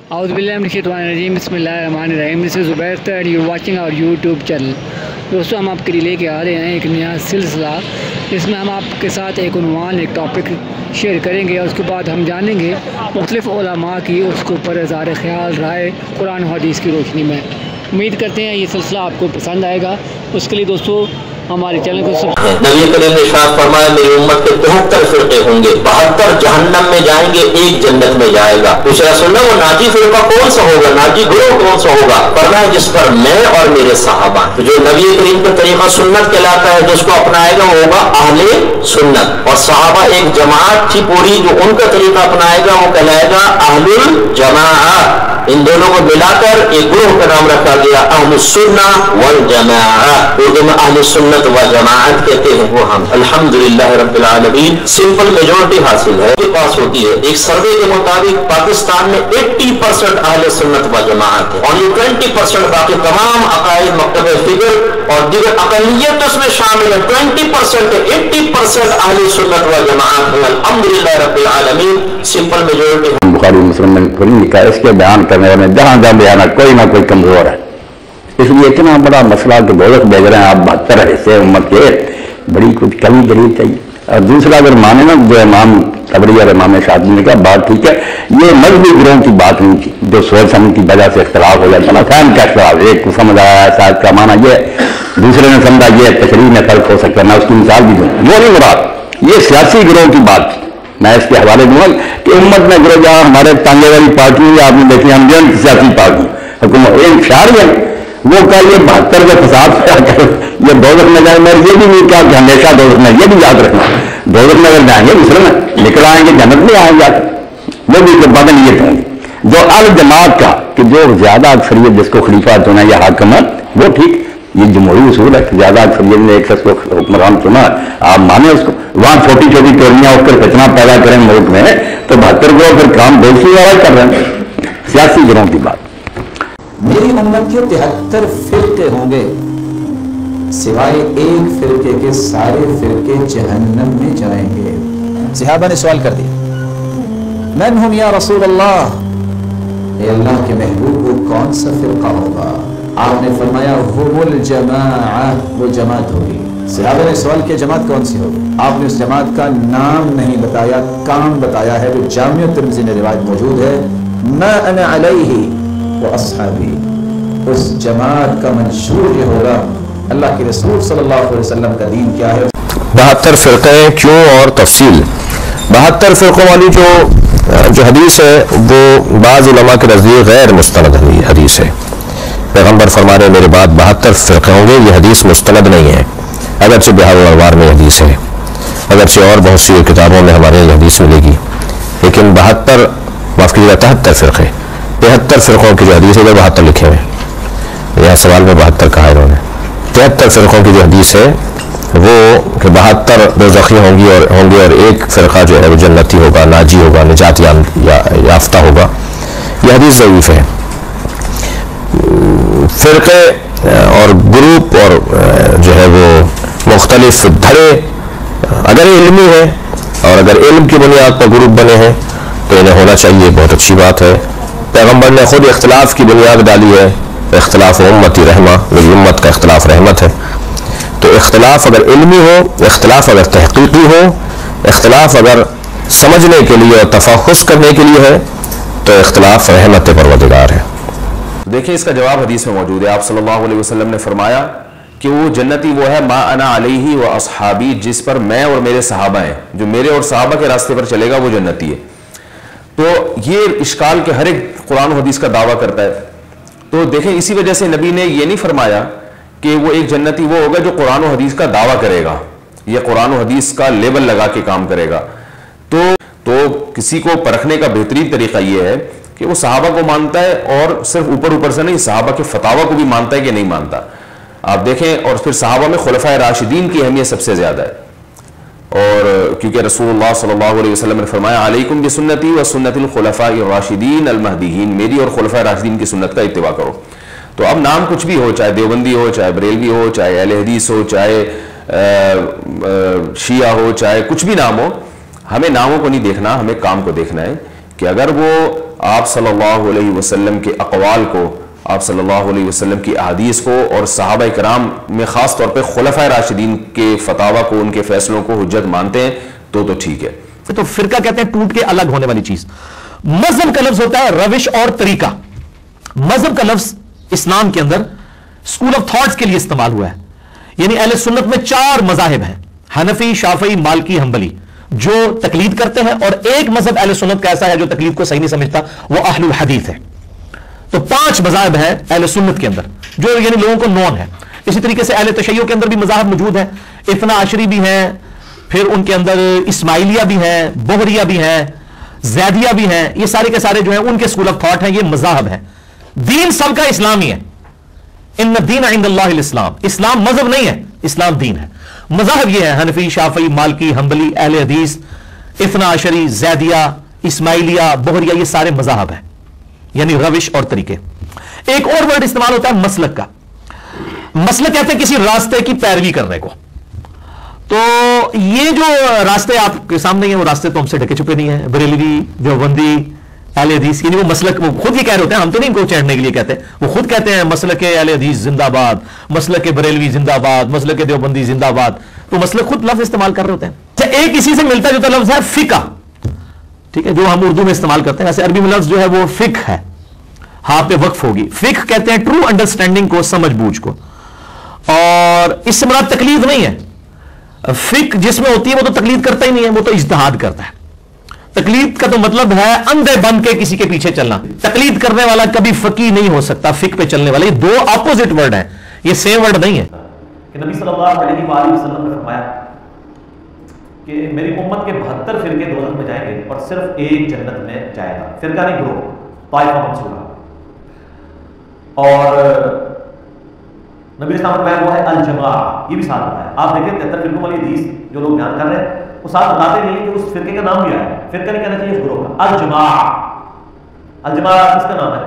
औज़ुबिल्लाहिमिनश्शैतानिर्रजीम बिस्मिल्लाहिर्रहमानिर्रहीम। This is Zubair Akhtar, you watching our YouTube channel. दोस्तों, हम आपके लिए लेके आ रहे हैं एक नया सिलसिला, जिसमें हम आपके साथ एक उन्वान, एक टॉपिक शेयर करेंगे और उसके बाद हम जानेंगे मुख्तलिफ़ उलमा की उसके ऊपर इज़हार ख़याल राय कुरान और हदीस की रोशनी में। उम्मीद करते हैं ये सिलसिला आपको पसंद आएगा। उसके लिए दोस्तों हमारे चैनल को नबी करीम ने इरशाद फरमाया, मेरी उम्मत के 73 फिरके होंगे, 72 जहन्नम में जाएंगे, एक जन्नत में जाएगा। पूछा रसूलल्लाह, वो नाजी फिरका कौन सा होगा, नाजी ग्रोह कौन सा होगा? फरमाया, जिस पर मैं और मेरे सहाबा, तो जो नबी करीम का तरीका सुन्नत कहलाता है, जिसको अपनाएगा वो होगा अहले सुन्नत, और सहाबा एक जमात थी पूरी, जो उनका तरीका अपनाएगा वो कहलाएगा अहलुल जमाअत। इन दोनों को मिलाकर एक ग्रोह का नाम रखा गया, अहलुस सुन्ना वल जमाअत। उर्दू में अहलुस सुन्नत व जमाअत कहते हैं। वो हम अल्हम्दुलिल्लाह रब्बिल आलमीन सिंपल मेजॉरिटी हासिल है, के पास होती है। एक सर्वे के मुताबिक पाकिस्तान में 80% अहले सुन्नत व जमाअत है, ओनली 20% बाकी तमाम अकायद, मकतब फिक्र और दीगर अक़लियत उसमें शामिल है। 20% है, 80% अहले सुन्नत व जमाअत है। अल्हम्दुलिल्लाह रब्बिल आलमीन सिंपल मेजॉरिटी। बुखारी मुस्लिम में खुली लिखा है, इसके बयान करने में जहाँ जहाँ बयान कोई ना कोई कमजोर है, इसलिए इतना बड़ा मसला कि दोज़ख भेज रहे हैं आप 72 हिस्से उम्मत के, बड़ी कुछ कमी दलील चाहिए। और दूसरा अगर माने ना, जो इमाम तबरी और इमाम शादी ने कहा बात ठीक है, ये मजहबी गिरोह की बात नहीं थी, जो सोच समझ की वजह से इख्तलाफ हो जाता ना, फहम का इख्तलाफ, एक को समझ आया शायद का माना ये, दूसरे ने समझा ये, तशरीह में फर्क हो सकता है। मैं उसकी मिसाल भी दूँ, वो नहीं मुराद, ये सियासी गिरोह की बात थी। मैं इसके हवाले दूंगा कि उम्मत में गिरोह जहाँ हमारे तांगे वाली पार्टी, आपने देखी हम जन सियासी पार्टी हुकूमत एक शार है, वो कल ये 72 के फसाद ये दोज़ख में जाए। मैं ये भी नहीं कहा कि हमेशा दोज़ख में, ये भी याद रखना, दोज़ख में अगर जाएंगे दूसरे में निकल आएंगे, जन्नत में आएंगे, वो भी बदल ये होंगे। जो अल जमात का कि जो ज्यादा अक्सरियत जिसको खलीफा चुना या हाकमत, वो ठीक, ये जमहूरी उसूल है कि ज्यादा अक्सरियत ने एक शख्स को हुक्मरान चुना, आप माने उसको। वहां छोटी छोटी टोलियां उठकर फितना पैदा करें मुल्क में, तो 72 को फिर काम दोषी वाला कर रहे हैं, सियासी गिरोह की बात। मेरी उम्मत के 73 फिरके होंगे, सिवाय एक फिरके के सारे फिरके जहन्नम में जाएंगे। सहाबा ने सवाल कर दिया, मन हुम या रसूल अल्लाह, अल्लाह के महबूब वो कौन सा फिरका होगा? आपने फरमाया हुमुल जमाअत, वो जमात होगी। सहाबा ने सवाल किया, जमात कौन सी होगी? आपने उस जमात का नाम नहीं बताया, काम बताया है, जो जामिया तिर्मिज़ी में रिवायत मौजूद है, मा अना अलैहि व अस्हाबी। उस जमात का मंशूर ये होगा, अल्लाह के रसूल सल्लल्लाहु अलैहि वसल्लम का दीन क्या है। 72 फ़िरक़े क्यों और तफसील। 72 फ़िरक़ों वाली जो हदीस है वो बाज़ उलमा के नज़दीक गैर मुस्तनद हदीस है। पैगम्बर फरमा रहे मेरे बाद 72 फ़िरक़े होंगे, ये हदीस मुस्तनद नहीं है। अगरचे बिहारुल अनवार में हदीस है, अगरचे और बहुत सी किताबों में हमारे ये हदीस मिलेगी, लेकिन 72 माफ़ कीजिएगा 73 फ़िरक़े, 73 फ़िरक़ों की जो हदीस है, 72 लिखे हुए, यहाँ सवाल में 72 कहा इन्होंने। 73 फ़िरक़ों की जो हदीस है वो कि 72 दोज़खी होंगे और एक फ़िरक़ा जो है वो जन्नती होगा, नाजी होगा, निजात याफ्ता होगा, यह हदीस ज़ईफ़ है। फ़िरक़े और ग्रुप और जो है वो मुख्तलिफ धड़े अगर इल्मी है और अगर इल्म की बुनियाद पर ग्रुप बने हैं तो इन्हें होना चाहिए, बहुत अच्छी बात है। पैगम्बर ने खुद इख्तिलाफ की बुनियाद डाली है, इख्तिलाफ उम्मती रहमा, मेरी उम्मत का इख्तिलाफ रहमत है। तो इख्तिलाफ अगर इल्मी हो, इख्तिलाफ अगर तहक़ीक़ी हो, इख्तिलाफ अगर समझने के लिए और तफ़हुस करने के लिए है, तो इख्तिलाफ रहमत परवरदिगार है। देखिए इसका जवाब हदीस में मौजूद है। आप सल्लल्लाहु अलैहि वसल्लम ने फरमाया कि वो जन्नती वो है मा अना अलैहि व अस्हाबी, जिस पर मैं और मेरे सहाबा हैं, जो मेरे और सहाबा के रास्ते पर चलेगा वो जन्नती है। तो ये इश्काल के हर एक कुरान और हदीस का दावा करता है। तो देखें इसी वजह से नबी ने ये नहीं फरमाया कि वो एक जन्नती वो होगा जो कुरान और हदीस का दावा करेगा या कुरान और हदीस का लेबल लगा के काम करेगा। तो किसी को परखने का बेहतरीन तरीका ये है कि वो सहाबा को मानता है, और सिर्फ ऊपर ऊपर से नहीं, सहाबा के फतावा को भी मानता है कि नहीं मानता। आप देखें, और फिर सहाबा में खुलफाए राशिदीन की अहमियत सबसे ज्यादा है। और क्योंकि रसूलुल्लाह सल्लल्लाहु अलैहि वसल्लम ने फरमाया अलैकुम बिसुन्नती व सुन्नतिल खुलफाए राशिदीन अल महदीयीन, मेरी और खुलफाए राशिदीन की सुन्नत का इत्तिबा करो। तो अब नाम कुछ भी हो, चाहे देवबंदी हो, चाहे बरेलवी हो, चाहे अहले हदीस हो, चाहे शिया हो, चाहे कुछ भी नाम हो, हमें नामों को नहीं देखना, हमें काम को देखना है कि अगर वो آپ صلی اللہ علیہ وسلم کے اقوال کو، آپ صلی اللہ علیہ وسلم کی احادیث کو اور صحابہ کرام میں خاص طور پہ خلفائے راشدین کے فتاوی کو، ان کے فیصلوں کو حجت مانتے ہیں تو ٹھیک ہے. تو فرقہ کہتے ہیں ٹوٹ کے الگ ہونے والی چیز. مذہب کا لفظ ہوتا ہے روش اور طریقہ. مذہب کا لفظ اسلام کے اندر اسکول آف تھاٹس کے لیے استعمال ہوا ہے. یعنی اہل سنت میں 4 مذاہب ہیں، حنفی، شافعی، مالکی، حنبلی، جو تقلید کرتے ہیں، اور ایک مذہب اہل سنت کا ایسا ہے جو تقلید کو صحیح نہیں سمجھتا، وہ اہل الحدیث ہے. تو 5 مذاہب ہیں اہل سنت کے اندر جو یعنی لوگوں کو نون ہے. اسی طریقے سے اہل تشیع کے اندر بھی مذاہب موجود ہیں، اثنا عشری بھی ہیں، پھر ان کے اندر اسماعیلیہ بھی ہیں، بہریہ بھی ہیں، زیدیہ بھی ہیں. یہ سارے کے سارے جو ہیں ان کے اسکول آف تھاٹ ہیں، یہ مذاہب ہیں. دین سب کا اسلامی ہے. ان الدین عند اللہ الاسلام. اسلام مذہب نہیں ہے، اسلام دین ہے. مذاہب یہ ہے حنفی، شافعی، مالکی، حنبلی، اہل حدیث، اثنا عشری، زیدیہ، اسماعیلیہ، بہریہ، یہ سارے مذاہب ہیں، یعنی روش اور طریقے. ایک اور ورڈ استعمال ہوتا ہے مسلک کا. مسلک کہتے ہیں کسی راستے کی پیروی کرنے کو. تو یہ جو راستے آپ کے سامنے ہیں وہ راستے تو ہم سے ڈھکے چھپے نہیں ہیں. بریلوی، دیوبندی، اہل حدیث، یعنی وہ مسلک، وہ خود یہ کہہ رہے ہوتے ہیں، ہم تو نہیں ان کو چڑھنے کے لیے کہتے، وہ خود کہتے ہیں مسلک اہل حدیث زندہ باد، مسلک بریلوی زندہ باد، مسلک دیوبندی زندہ باد. تو مسلک خود لفظ استعمال کر رہے ہوتے ہیں. ایک اسی سے ملتا جوتا لفظ ہے فقہ، ٹھیک ہے، جو ہم اردو میں استعمال کرتے ہیں. ایسے عربی میں لفظ جو ہے وہ فقہ ہے، ہاں پہ وقف ہوگی. فقہ کہتے ہیں ٹرو انڈرسٹینڈنگ کو، سمجھ بوجھ کو. اور اس سے مراد تقلید نہیں ہے. فقہ جس میں ہوتی ہے وہ تو تقلید کرتا ہی نہیں ہے، وہ تو اجتہاد کرتا ہے. تقلید کا تو مطلب ہے اندھے بن کے کسی کے پیچھے چلنا. تقلید کرنے والا کبھی فقیہ نہیں ہو سکتا. فقہ پہ چلنے والا، یہ 2 اپوزٹ ورڈ ہیں، یہ سیم ورڈ نہیں ہے. کہ نبی صلی اللہ علیہ وآلہ وسلم نے فرمایا کہ میری امت کے 72 فرقے دوزخ میں جائیں گے اور صرف ایک جنت میں جائے گا. فرقہ نہیں، گروہ، طائفہ منصورہ. اور نبی اسلام نے فرمایا وہ ہے الجماعہ. یہ بھی ساتھ بتایا. آپ دیکھیں 73 فرقوں والی حدیث جو لوگ بیان کر رہے ہیں وہ ساتھ بتاتے نہیں کہ اس فرقے کا نام بھی آیا ہے. فرقہ نہیں کہنا چاہیے اس گروہ کا. الجماعہ، الجماعہ کس کا نام ہے؟